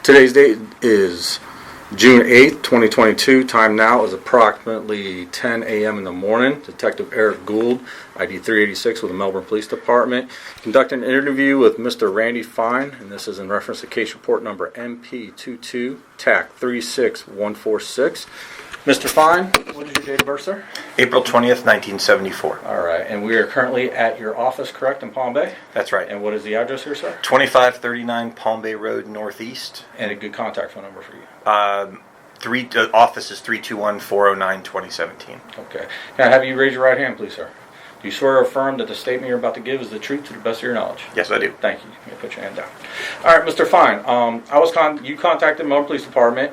Today's date is June 8th, 2022. Time now is approximately 10 a.m. in the morning. Detective Eric Gould, ID 386 with the Melbourne Police Department, conducting an interview with Mr. Randy Fine, and this is in reference to case report number MP22 TAC 36146. Mr. Fine, what is your date of birth, sir? April 20th, 1974. All right, and we are currently at your office, correct, in Palm Bay? That's right. And what is the address here, sir? 2539 Palm Bay Road, Northeast. And a good contact phone number for you. Office is 321-409-2017. Okay. Can I have you raise your right hand, please, sir? Do you swear or affirm that the statement you're about to give is the truth to the best of your knowledge? Yes, I do. Thank you. You may put your hand down. All right, Mr. Fine. You contacted the Melbourne Police Department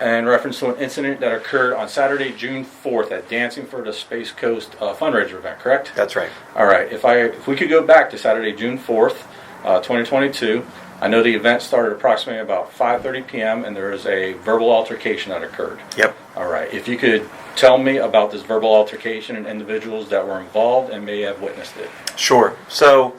in reference to an incident that occurred on Saturday, June 4th at Dancing for the Space Coast fundraiser event, correct? That's right. All right. If we could go back to Saturday, June 4th, 2022, I know the event started approximately about 5:30 p.m. and there was a verbal altercation that occurred. Yep. All right. If you could tell me about this verbal altercation and individuals that were involved and may have witnessed it. Sure. So,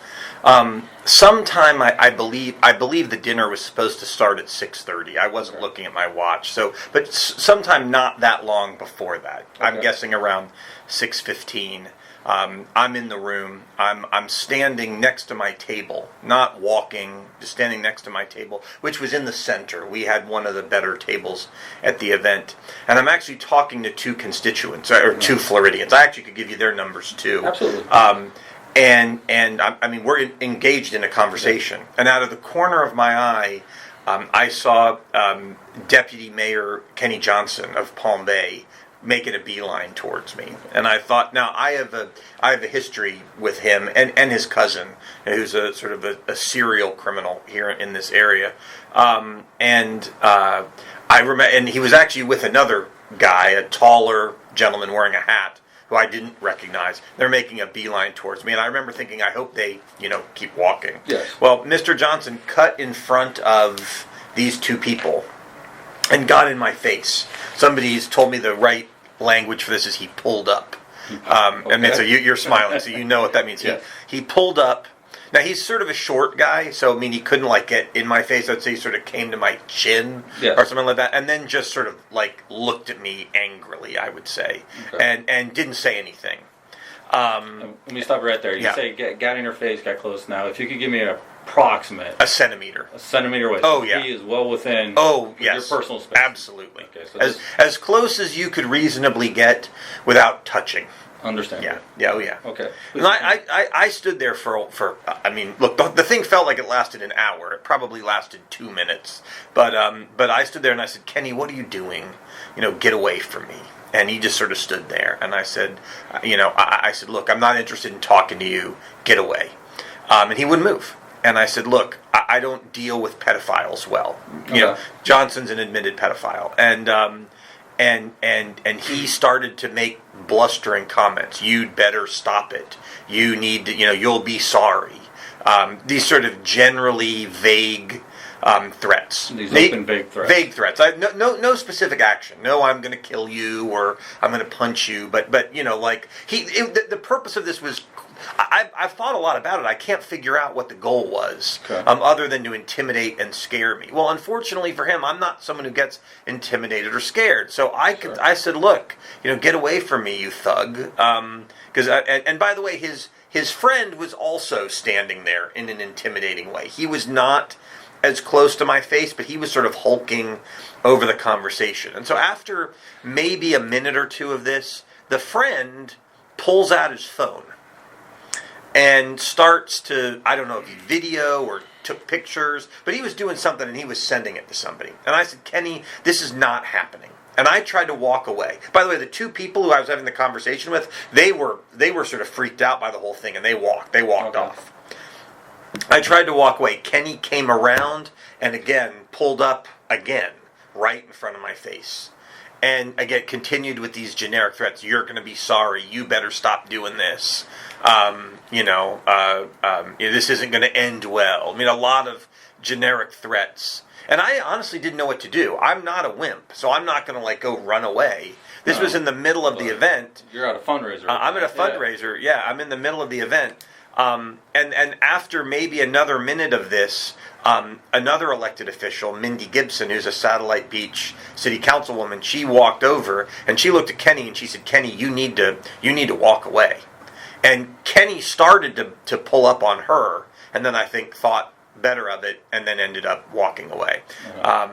sometime I believe the dinner was supposed to start at 6:30. I wasn't looking at my watch. But sometime not that long before that. Okay. I'm guessing around 6:15. I'm in the room. I'm standing next to my table, not walking, just standing next to my table, which was in the center. We had one of the better tables at the event, and I'm actually talking to two constituents or two Floridians. I actually could give you their numbers too. Absolutely. And I mean, we're engaged in a conversation, and out of the corner of my eye, I saw Deputy Mayor Kenny Johnson of Palm Bay making a beeline towards me, and I thought, now I have a history with him and his cousin, who's a sort of a serial criminal here in this area, and I remember, and he was actually with another guy, a taller gentleman wearing a hat, who I didn't recognize. They're making a beeline towards me, and I remember thinking, I hope they, keep walking. Yes. Well, Mr. Johnson cut in front of these two people and got in my face. Somebody's told me the right language for this is he pulled up. I mean, so you're smiling, so you know what that means. Yes. He pulled up. Now, he's sort of a short guy, so, I mean, he couldn't, get in my face. I'd say he sort of came to my chin or something like that, and then just sort of, looked at me angrily, I would say, and didn't say anything. Let me stop right there. You say got in your face, got close. Now, if you could give me an approximate. A centimeter. A centimeter away. Oh, yeah. He is well within your personal space. Absolutely. Okay, so as close as you could reasonably get without touching. Understand. Yeah. Okay. And I stood there for I mean, look, the thing felt like it lasted an hour. It probably lasted 2 minutes. But I stood there and I said, Kenny, what are you doing? Get away from me. And he just sort of stood there. And I said, I said, look, I'm not interested in talking to you. Get away. And he wouldn't move. And I said, look, I don't deal with pedophiles well. Johnson's an admitted pedophile. And he started to make blustering comments. You'd better stop it. You need to, you'll be sorry. These sort of generally vague threats. These open vague threats. Vague threats. No specific action. No, I'm going to kill you or I'm going to punch you. But the purpose of this was, I've thought a lot about it. I can't figure out what the goal was, other than to intimidate and scare me. Well, unfortunately for him, I'm not someone who gets intimidated or scared. So I said, look, get away from me, you thug. And by the way, his friend was also standing there in an intimidating way. He was not as close to my face, but he was sort of hulking over the conversation. And so after maybe a minute or two of this, the friend pulls out his phone and starts to, I don't know if he video or took pictures, but he was doing something and he was sending it to somebody. And I said, Kenny, this is not happening. And I tried to walk away. By the way, the two people who I was having the conversation with, they were sort of freaked out by the whole thing, and they walked off. I tried to walk away. Kenny came around and again pulled up again right in front of my face. And again, continued with these generic threats. You're going to be sorry. You better stop doing this. This isn't going to end well. I mean, a lot of generic threats. And I honestly didn't know what to do. I'm not a wimp, so I'm not going to go run away. This was in the middle of the event. You're at a fundraiser. I'm at a fundraiser. Yeah, I'm in the middle of the event. And after maybe another minute of this, another elected official, Mindy Gibson, who's a Satellite Beach city councilwoman, she walked over and she looked at Kenny and she said, "Kenny, you need to walk away." And Kenny started to pull up on her, and then I think thought better of it, and then ended up walking away.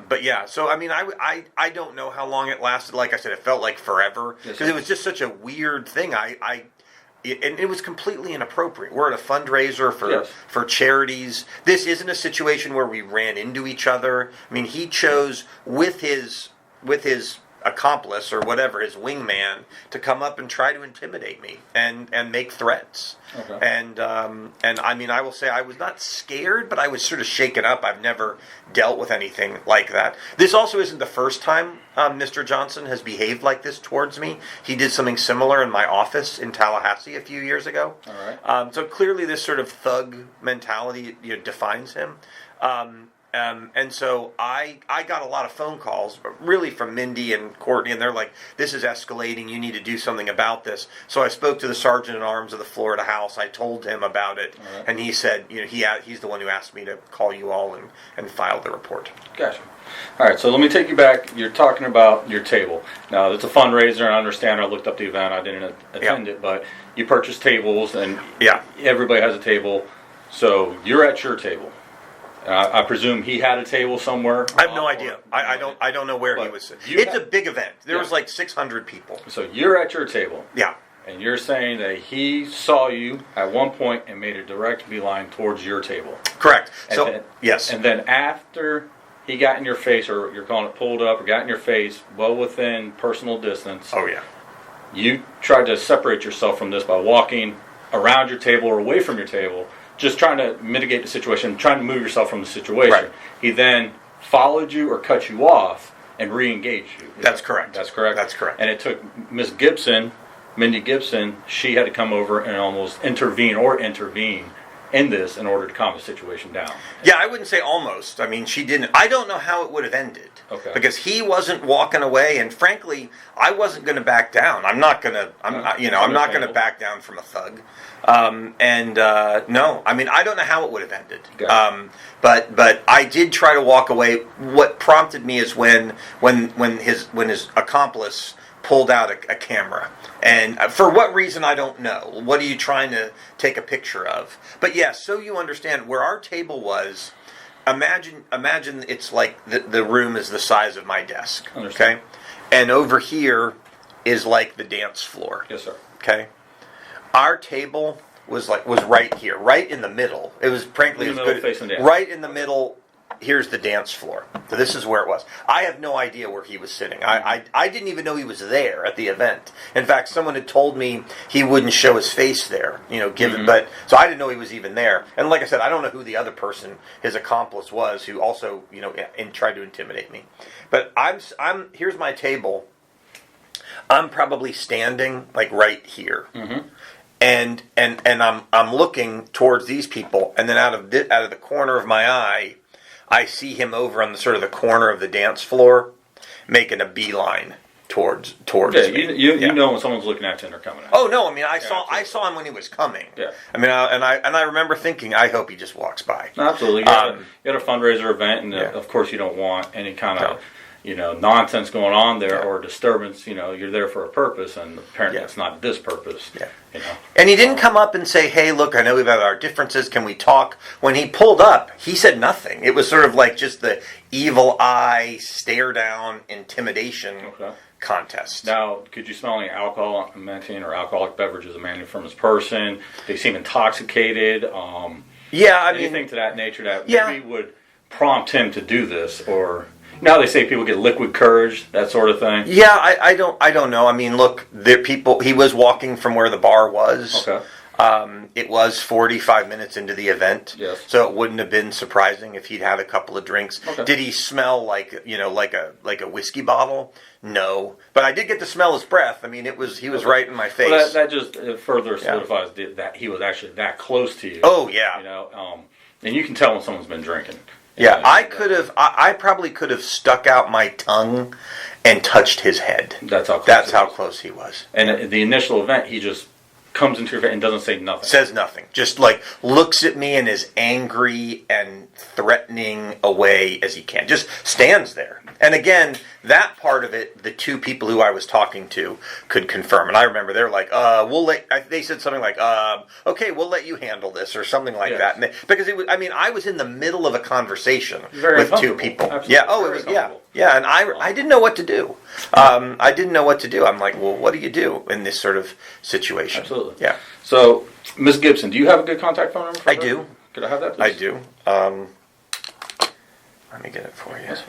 But yeah, so I mean, I don't know how long it lasted. Like I said, it felt like forever because it was just such a weird thing. And it was completely inappropriate. We're at a fundraiser for charities. This isn't a situation where we ran into each other. I mean, he chose with his accomplice or whatever, his wingman, to come up and try to intimidate me and make threats. And I mean, I will say I was not scared, but I was sort of shaken up. I've never dealt with anything like that. This also isn't the first time Mr. Johnson has behaved like this towards me. He did something similar in my office in Tallahassee a few years ago. All right. So clearly this sort of thug mentality defines him. And so I got a lot of phone calls, really from Mindy and Courtney, and they're like, "This is escalating. You need to do something about this." So I spoke to the Sergeant at Arms of the Florida House. I told him about it, and he said, he's the one who asked me to call you all and file the report. Gotcha. All right, so let me take you back. You're talking about your table. Now, it's a fundraiser, and I understand. I looked up the event. I didn't attend it, but you purchased tables, and everybody has a table. So you're at your table. I presume he had a table somewhere. I have no idea. I don't know where he was. It's a big event. There was like 600 people. So you're at your table. Yeah. And you're saying that he saw you at one point and made a direct beeline towards your table. Correct. Yes. And then after he got in your face, or you're calling it pulled up, or got in your face, well within personal distance. Oh, yeah. You tried to separate yourself from this by walking around your table or away from your table, just trying to mitigate the situation, trying to move yourself from the situation. Right. He then followed you or cut you off and re-engaged you. That's correct. That's correct? That's correct. And it took Miss Gibson, Mindy Gibson, she had to come over and almost intervene in this in order to calm the situation down. Yeah, I wouldn't say almost. I mean, she didn't. I don't know how it would have ended. Okay. Because he wasn't walking away, and frankly, I wasn't going to back down. I'm not going to back down from a thug. No, I mean, I don't know how it would have ended. But I did try to walk away. What prompted me is when his accomplice pulled out a camera. And for what reason, I don't know. What are you trying to take a picture of? But yeah, so you understand, where our table was, imagine it's like the room is the size of my desk. Understand. Okay? And over here is like the dance floor. Yes, sir. Okay? Our table was right here, right in the middle. It was frankly facing down. Right in the middle. Here's the dance floor. So this is where it was. I have no idea where he was sitting. I didn't even know he was there at the event. In fact, someone had told me he wouldn't show his face there, but so I didn't know he was even there. And like I said, I don't know who the other person, his accomplice was, who also, tried to intimidate me. But here's my table. I'm probably standing like right here. Mm-hmm. And I'm looking towards these people, and then out of the corner of my eye, I see him over on the sort of the corner of the dance floor, making a beeline towards me. You know when someone's looking at you and they're coming at you. Oh no! I mean, I saw him when he was coming. Yeah. I mean, I remember thinking, I hope he just walks by. Absolutely. You had a fundraiser event, and of course, you don't want any kind of nonsense going on there or disturbance. You're there for a purpose, and apparently it's not this purpose. Yeah. And he didn't come up and say, "Hey, look, I know we've had our differences. Can we talk?" When he pulled up, he said nothing. It was sort of like just the evil eye, stare down, intimidation contest. Now, could you smell any alcohol mentioning or alcoholic beverages emanating from his person? They seem intoxicated. Anything to that nature that maybe would prompt him to do this, or now they say people get liquid courage, that sort of thing. Yeah, I don't know. I mean, look, he was walking from where the bar was. Okay. It was 45 minutes into the event. Yes. So it wouldn't have been surprising if he'd had a couple of drinks. Okay. Did he smell like a whiskey bottle? No. But I did get to smell his breath. I mean, he was right in my face. Well, that just further solidifies that he was actually that close to you. Oh, yeah. And you can tell when someone's been drinking. Yeah, I probably could have stuck out my tongue and touched his head. That's how close he was. That's how close he was. And at the initial event, he just comes into your face and doesn't say nothing. Says nothing. Just like looks at me and is angry and threatening away as he can. Just stands there. And again, that part of it, the two people who I was talking to could confirm. And I remember they're like, they said something like, okay, we'll let you handle this or something like that. And because it was, I was in the middle of a conversation with two people. Absolutely. Yeah. Oh, it was, yeah. And I didn't know what to do. I didn't know what to do. I'm like, well, what do you do in this sort of situation? Absolutely. Yeah. So, Ms. Gibson, do you have a good contact phone number for her? I do. Could I have that, please? I do. Let me get it for you. Yes.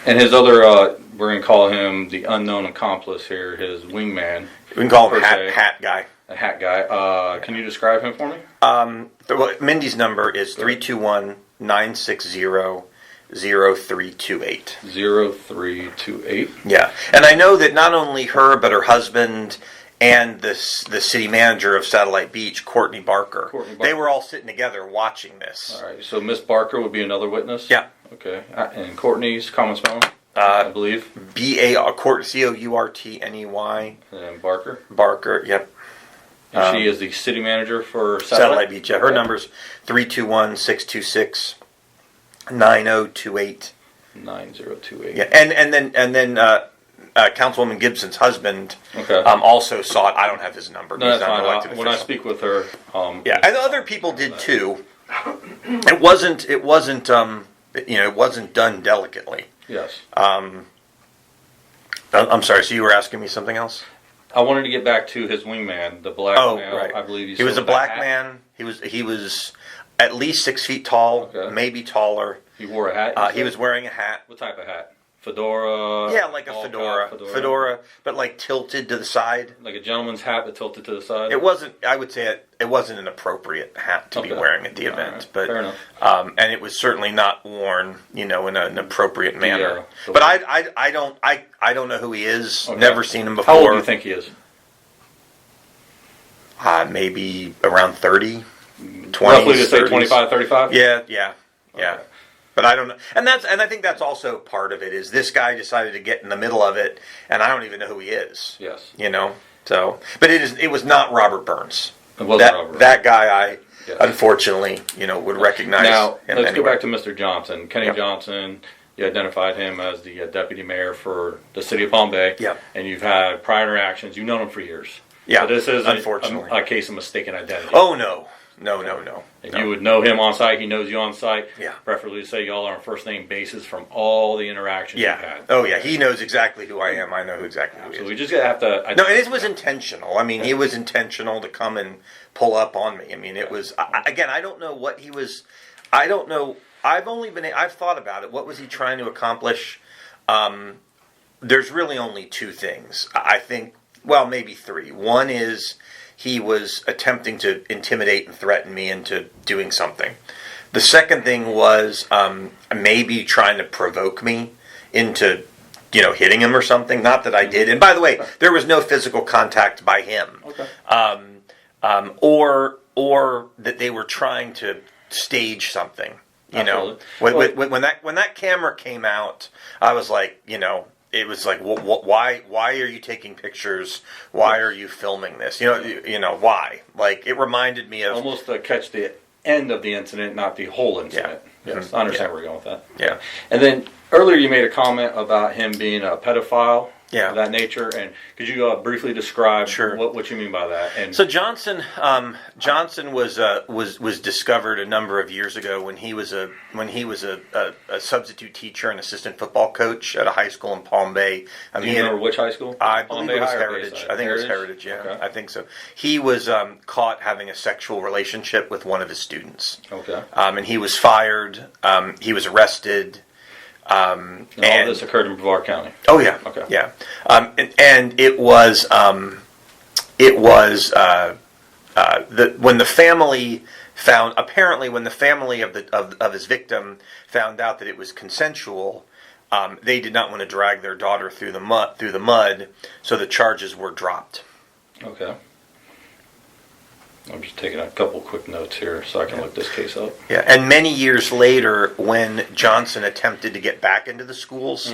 And his other, we're going to call him the unknown accomplice here, his wingman. We can call him hat guy. A hat guy. Can you describe him for me? Mindy's number is 321-960-0328. 0328. Yeah. And I know that not only her, but her husband and the city manager of Satellite Beach, Courtney Barker, they were all sitting together watching this. All right. So Miss Barker would be another witness? Yeah. Okay. And Courtney's common spelling, I believe? Courtney. And Barker? Barker, yep. And she is the city manager for Satellite Beach. Yeah. Her number's 321-626-9028. 9028. Yeah. And then Councilwoman Gibson's husband also saw it. I don't have his number. No, that's fine. When I speak with her, yeah, and other people did too. It wasn't done delicately. Yes. I'm sorry. So you were asking me something else? I wanted to get back to his wingman, the black male. Right. I believe he was a black man. He was at least 6 feet tall, maybe taller. He wore a hat. He was wearing a hat. What type of hat? Fedora? Yeah, like a fedora, but like tilted to the side. Like a gentleman's hat, but tilted to the side? It wasn't, I would say it wasn't an appropriate hat to be wearing at the event. Right. But fair enough. and it was certainly not worn, in an appropriate manner. But I don't know who he is. Okay. Never seen him before. How old do you think he is? Maybe around 30, 20. Roughly to say 25, 35? Yeah. Okay. But I don't know, and I think that's also part of it. Is this guy decided to get in the middle of it, and I don't even know who he is. Yes. So, but it was not Robert Burns. It wasn't Robert Burns. That guy, unfortunately, would recognize. Now, him let's anyway. go back to Mr. Johnson, Kenny Johnson. You identified him as the deputy mayor for the city of Palm Bay. Yeah. And you've had prior interactions. You've known him for years. Yeah. So this is unfortunately a case of mistaken identity. Oh no. And you would know him on site. He knows you on site. Yeah. Preferably say y'all are on first name basis from all the interactions you've had. Oh yeah. He knows exactly who I am. I know exactly who he is. So we just have to. No, and it was intentional. He was intentional to come and pull up on me. It was again. I don't know what he was. I don't know. I've thought about it. What was he trying to accomplish? There's really only two things. I think. Well, maybe three. One is he was attempting to intimidate and threaten me into doing something. The second thing was maybe trying to provoke me into, hitting him or something. Not that I did. And by the way, there was no physical contact by him. Okay. Or that they were trying to stage something. When that camera came out, I was like, it was like, why are you taking pictures? Why are you filming this? Why? Like, it reminded me of almost to catch the end of the incident, not the whole incident. Yeah. Yes, I understand where you're going with that. Yeah. And then earlier you made a comment about him being a pedophile. Yeah. Of that nature, and could you briefly describe Sure. what you mean by that? And so Johnson was discovered a number of years ago when he was a substitute teacher and assistant football coach at a high school in Palm Bay. Do you remember which high school? I Palm believe Bay it was High or Heritage. Bayside? I think it was Heritage. Yeah, Okay. I think so. He was caught having a sexual relationship with one of his students. Okay. And he was fired. He was arrested. And all this occurred in Brevard County. Oh yeah. Okay. Yeah. And it was when the family found of his victim found out that it was consensual, they did not want to drag their daughter through the mud, so the charges were dropped. Okay. I'm just taking a couple quick notes here so I can look this case up. Yeah, and many years later, when Johnson attempted to get back into the schools,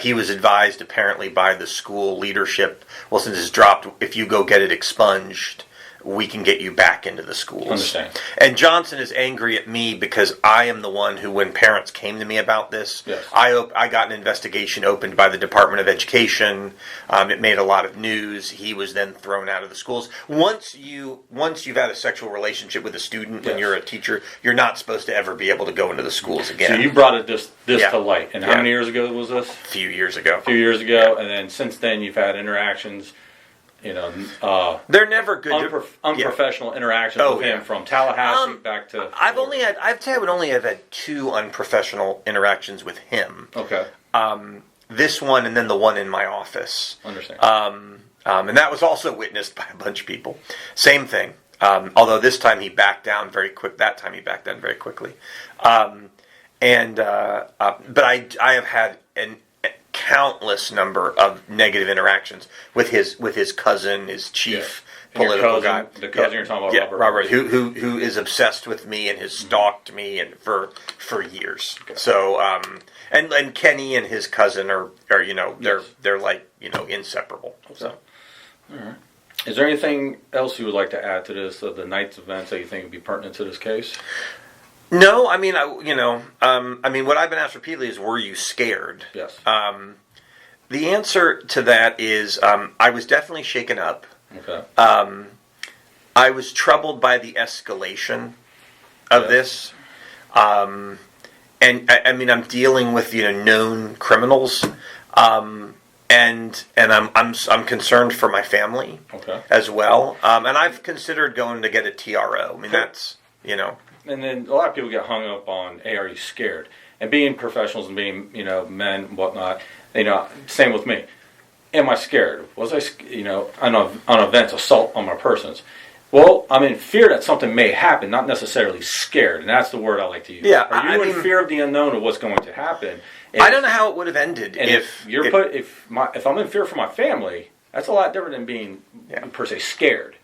he was advised apparently by the school leadership, well, since it's dropped, if you go get it expunged, we can get you back into the schools. Understand. And Johnson is angry at me because I am the one who, when parents came to me about this, yes. I got an investigation opened by the Department of Education. It made a lot of news. He was then thrown out of the schools. Once you've had a sexual relationship with a student when you're a teacher, you're not supposed to ever be able to go into the schools again. So you brought this to light. And how many years ago was this? A few years ago. And then since then you've had interactions. They're never good. Unprofessional interactions with him from Tallahassee back to. I would only have had 2 unprofessional interactions with him. Okay. This one and then the one in my office. Understand. And that was also witnessed by a bunch of people. Same thing. Although this time he backed down very quick. That time he backed down very quickly. But I have had an countless number of negative interactions with his cousin, his chief political guy. The cousin you're talking about, Robert, who is obsessed with me and has stalked me and for years. Okay. So and Kenny and his cousin are they're like inseparable. Okay. So, all right. Is there anything else you would like to add to this of the night's events that you think would be pertinent to this case? No, I mean, what I've been asked repeatedly is, were you scared? Yes. The answer to that is, I was definitely shaken up. Okay. I was troubled by the escalation of this. And I'm dealing with known criminals, and I'm concerned for my family as well. And I've considered going to get a TRO. I mean, that's And then a lot of people get hung up on, hey, are you scared? And being professionals and being, men and whatnot, same with me. Am I scared? Was I, on events, assault on my persons? Well, I'm in fear that something may happen, not necessarily scared, and that's the word I like to use. Yeah, are you in fear of the unknown of what's going to happen? I don't know how it would have ended if I'm in fear for my family. That's a lot different than being per se scared.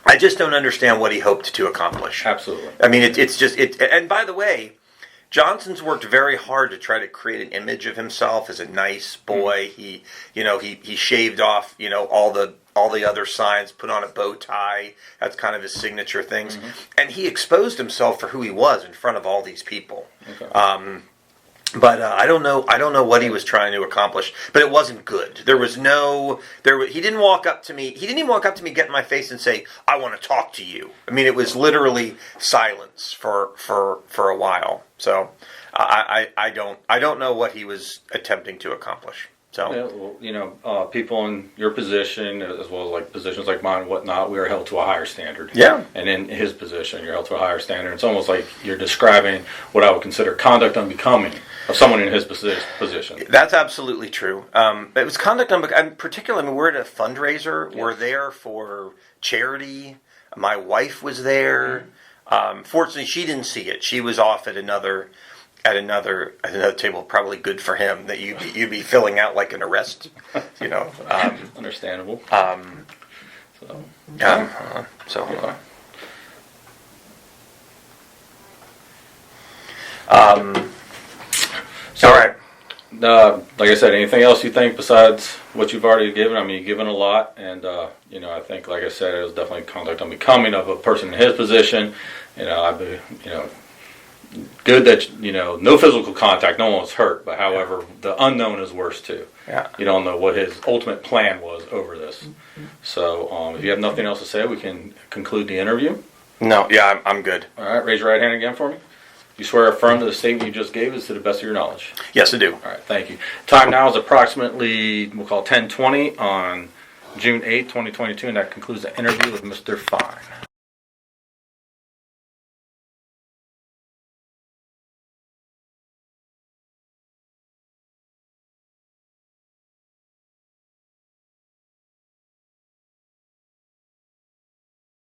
I just don't understand what he hoped to accomplish. Absolutely. I mean, it's just. And by the way, Johnson's worked very hard to try to create an image of himself as a nice boy. Mm-hmm. He shaved off all the other signs, put on a bow tie. That's kind of his signature things, mm-hmm. and he exposed himself for who he was in front of all these people. Okay. But I don't know what he was trying to accomplish. But it wasn't good. He didn't walk up to me. He didn't even walk up to me, get in my face, and say, "I want to talk to you." I mean, it was literally silence for a while. So I don't know what he was attempting to accomplish. So people in your position, as well as like positions like mine and whatnot, we are held to a higher standard. Yeah. And in his position, you're held to a higher standard. It's almost like you're describing what I would consider conduct unbecoming of someone in his position. That's absolutely true. It was conduct unbecoming. Particularly, we're at a fundraiser. Yes. We're there for charity. My wife was there. Mm-hmm. Fortunately, she didn't see it. She was off at another table. Probably good for him that you'd be filling out like an arrest. Understandable. All right. Like I said, anything else you think besides what you've already given? I mean, you've given a lot, and I think, like I said, it was definitely conduct unbecoming of a person in his position. I'd be, good that no physical contact, no one was hurt, but however, the unknown is worse too. Yeah. You don't know what his ultimate plan was over this. Mm-hmm. So, if you have nothing else to say, we can conclude the interview. No, yeah, I'm good. All right, raise your right hand again for me. You swear or affirm that the statement you just gave is to the best of your knowledge? Yes, I do. All right, thank you. Time now is approximately, we'll call 10:20 on June 8, 2022, and that concludes the interview with Mr. Fine.